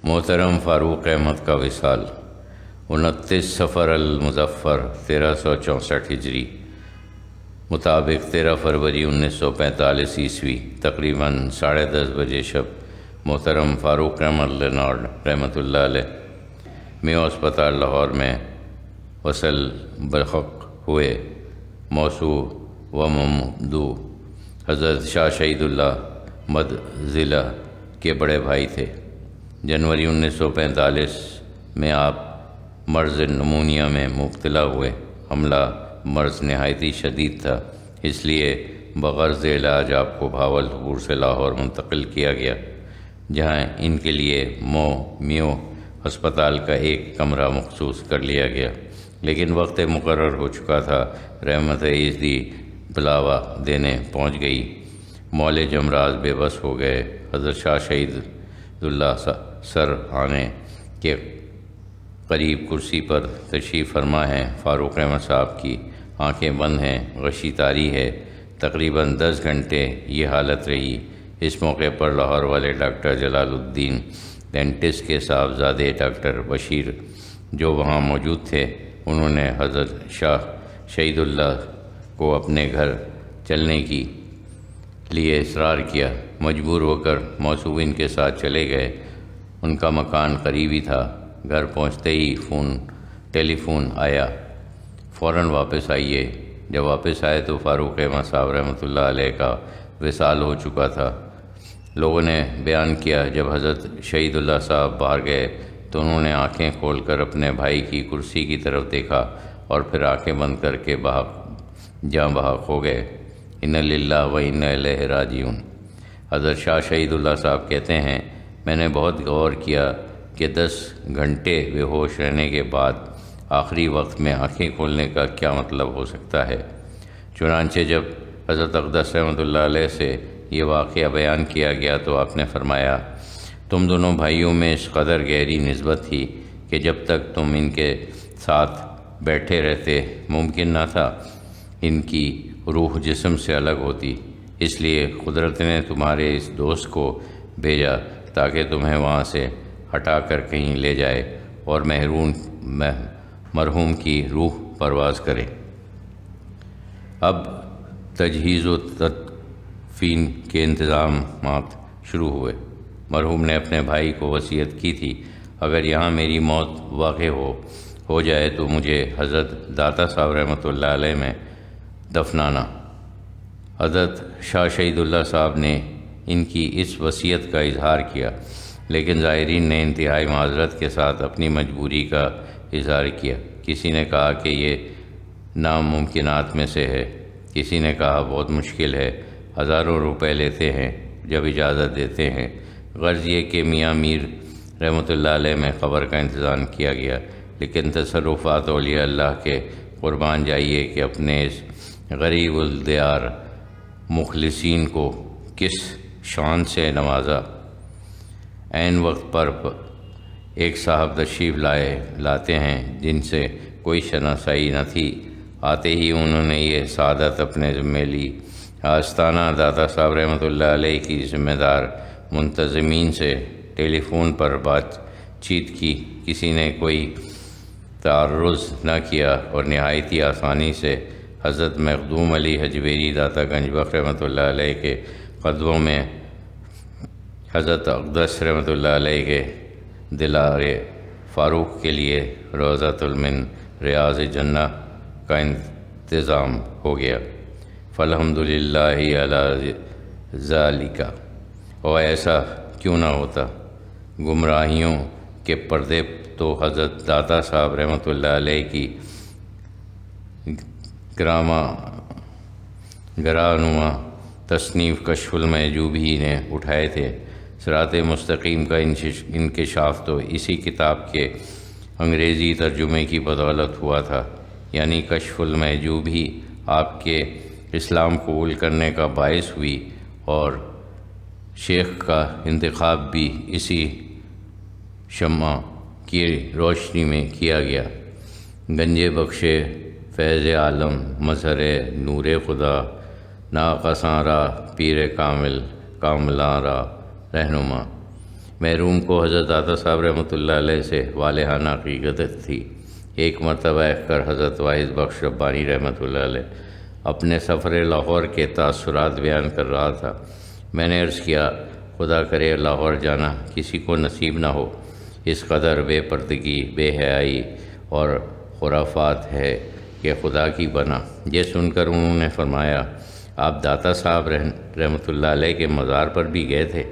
محترم فاروق احمد کا وصال 29 صفر المظفر 1364 ہجری مطابق 13 فروری 1945 عیسوی تقریباً 10:30 بجے شب محترم فاروق احمد لینارڈ رحمۃ اللہ علیہ میو اسپتال لاہور میں وصل برحق ہوئے موسو و ممدو حضرت شاہ شہید اللہ مد ضلع کے بڑے بھائی تھے۔ جنوری 1945 میں آپ مرض نمونیا میں مبتلا ہوئے۔ حملہ مرض نہایتی شدید تھا، اس لیے بغرض علاج آپ کو بھاولپور سے لاہور منتقل کیا گیا، جہاں ان کے لیے میو ہسپتال کا ایک کمرہ مخصوص کر لیا گیا، لیکن وقت مقرر ہو چکا تھا۔ رحمت عیزدی بلاوا دینے پہنچ گئی، معالج امراض بے بس ہو گئے۔ حضرت شاہ شہید اللہ سر آنے کے قریب کرسی پر تشریف فرما ہیں۔ فاروق احمد صاحب کی آنکھیں بند ہیں، غشی طاری ہے۔ تقریباً 10 گھنٹے یہ حالت رہی۔ اس موقع پر لاہور والے ڈاکٹر جلال الدین ڈینٹسٹ کے صاحبزادے ڈاکٹر بشیر جو وہاں موجود تھے، انہوں نے حضرت شاہ شہید اللہ کو اپنے گھر چلنے کی لیے اصرار کیا۔ مجبور ہو کر موصوین کے ساتھ چلے گئے۔ ان کا مکان قریبی تھا۔ گھر پہنچتے ہی ٹیلی فون آیا، فوراً واپس آئیے۔ جب واپس آئے تو فاروق احمد صاحب رحمۃ اللہ علیہ کا وصال ہو چکا تھا۔ لوگوں نے بیان کیا، جب حضرت شہید اللہ صاحب باہر گئے تو انہوں نے آنکھیں کھول کر اپنے بھائی کی کرسی کی طرف دیکھا اور پھر آنکھیں بند کر کے جاں بحق ہو گئے۔ انا للہ و انا الیہ راجعون۔ حضرت شاہ شہید اللہ صاحب کہتے ہیں، میں نے بہت غور کیا کہ 10 گھنٹے بے ہوش رہنے کے بعد آخری وقت میں آنکھیں کھولنے کا کیا مطلب ہو سکتا ہے۔ چنانچہ جب حضرت اقدس رحمۃ اللہ علیہ سے یہ واقعہ بیان کیا گیا تو آپ نے فرمایا، تم دونوں بھائیوں میں اس قدر گہری نسبت تھی کہ جب تک تم ان کے ساتھ بیٹھے رہتے ممکن نہ تھا ان کی روح جسم سے الگ ہوتی، اس لیے قدرت نے تمہارے اس دوست کو بھیجا تاکہ تمہیں وہاں سے ہٹا کر کہیں لے جائے اور مرحوم کی روح پرواز کرے۔ اب تجہیز و تدفین کے انتظامات شروع ہوئے۔ مرحوم نے اپنے بھائی کو وصیت کی تھی، اگر یہاں میری موت واقع ہو جائے تو مجھے حضرت داتا صاحب رحمۃ اللہ علیہ میں دفنانا۔ حضرت شاہ شہید اللہ صاحب نے ان کی اس وصیت کا اظہار کیا، لیکن زائرین نے انتہائی معذرت کے ساتھ اپنی مجبوری کا اظہار کیا۔ کسی نے کہا کہ یہ ناممکنات میں سے ہے، کسی نے کہا بہت مشکل ہے، ہزاروں روپے لیتے ہیں جب اجازت دیتے ہیں۔ غرض یہ کہ میاں میر رحمۃ اللہ علیہ میں قبر کا انتظام کیا گیا، لیکن تصرفات اولیاء اللہ کے قربان جائیے کہ اپنے اس غریب الدیار مخلصین کو کس شان سے نوازا۔ عین وقت پر ایک صاحب تشریف لاتے ہیں جن سے کوئی شناسائی نہ تھی۔ آتے ہی انہوں نے یہ سعادت اپنے ذمہ لی۔ آستانہ داتا صاحب رحمۃ اللہ علیہ کی ذمہ دار منتظمین سے ٹیلی فون پر بات چیت کی، کسی نے کوئی تعرض نہ کیا اور نہایتی آسانی سے حضرت مخدوم علی حجویری داتا گنج بخش رحمۃ اللہ علیہ کے قدموں میں حضرت اقدس رحمۃ اللہ علیہ کے دلار فاروق کے لیے روضۃ من ریاض جنہ کا انتظام ہو گیا۔ فالحمد للہ علی ذالک۔ اور ایسا کیوں نہ ہوتا، گمراہیوں کے پردے تو حضرت داتا صاحب رحمۃ اللہ علیہ کی گرانما تصنیف کشف المحجوب ہی نے اٹھائے تھے۔ صراط مستقیم کا انکشاف تو اسی کتاب کے انگریزی ترجمے کی بدولت ہوا تھا، یعنی کشف المحجوب ہی آپ کے اسلام قبول کرنے کا باعث ہوئی، اور شیخ کا انتخاب بھی اسی شمع کی روشنی میں کیا گیا۔ گنج بخش فیض عالم مظہر نور خدا، ناقصاں را پیر کاملاں را رہنما۔ محروم کو حضرت عطا صاحب رحمۃ اللہ علیہ سے والہانہ حقیقت تھی۔ ایک مرتبہ ایک کر حضرت واحد بخش ربانی رحمۃ اللہ علیہ اپنے سفر لاہور کے تاثرات بیان کر رہا تھا۔ میں نے عرض کیا، خدا کرے لاہور جانا کسی کو نصیب نہ ہو، اس قدر بے پردگی، بے حیائی اور خرافات ہے کہ خدا کی بنا۔ یہ سن کر انہوں نے فرمایا، آپ داتا صاحب رحمۃ اللہ علیہ کے مزار پر بھی گئے تھے؟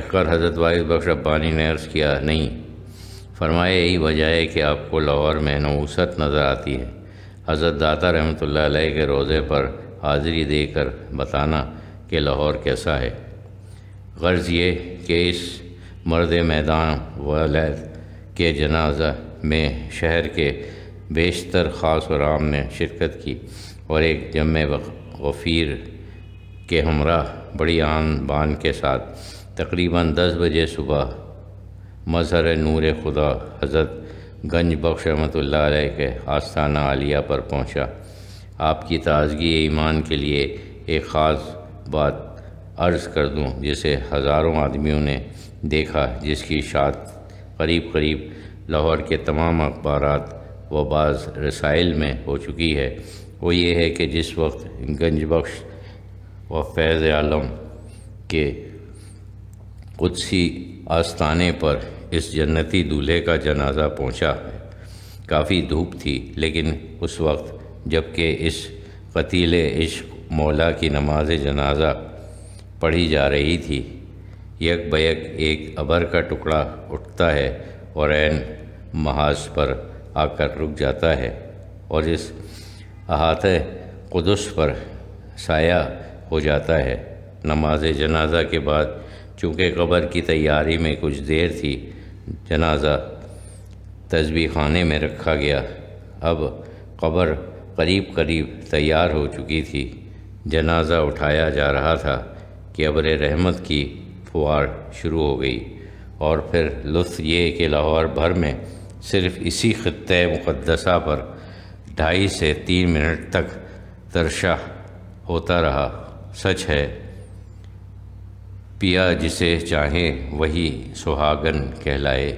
کر حضرت واحد بخش ربانی نے عرض کیا، نہیں۔ فرمایا، یہی وجہ ہے کہ آپ کو لاہور میں نحوست نظر آتی ہے۔ حضرت داتا رحمۃ اللہ علیہ کے روضے پر حاضری دے کر بتانا کہ لاہور کیسا ہے۔ غرض یہ کہ اس مرد میدان والد کے جنازہ میں شہر کے بیشتر خاص و عام نے شرکت کی اور ایک جمع غفیر کے ہمراہ بڑی آن بان کے ساتھ تقریباً 10 بجے صبح مظہر نور خدا حضرت گنج بخش رحمۃ اللہ علیہ کے آستانہ عالیہ پر پہنچا۔ آپ کی تازگی ایمان کے لیے ایک خاص بات عرض کر دوں جسے ہزاروں آدمیوں نے دیکھا، جس کی اشاعت قریب قریب لاہور کے تمام اخبارات و بعض رسائل میں ہو چکی ہے۔ وہ یہ ہے کہ جس وقت گنج بخش و فیض عالم کے قدسی آستانے پر اس جنتی دولہے کا جنازہ پہنچا ہے، کافی دھوپ تھی، لیکن اس وقت جب کہ اس قتیل عشق مولا کی نماز جنازہ پڑھی جا رہی تھی، یک بیک ایک ابر کا ٹکڑا اٹھتا ہے اور عین محاذ پر آ کر رک جاتا ہے اور اس احاطہ قدس پر سایہ ہو جاتا ہے۔ نماز جنازہ کے بعد چونکہ قبر کی تیاری میں کچھ دیر تھی، جنازہ تسبیح خانے میں رکھا گیا۔ اب قبر قریب قریب تیار ہو چکی تھی، جنازہ اٹھایا جا رہا تھا کہ ابر رحمت کی فوار شروع ہو گئی، اور پھر لطف یہ کہ لاہور بھر میں صرف اسی خطہ مقدسہ پر 2.5 سے 3 منٹ تک ترشح ہوتا رہا۔ سچ ہے، پیا جسے چاہے وہی سہاگن کہلائے۔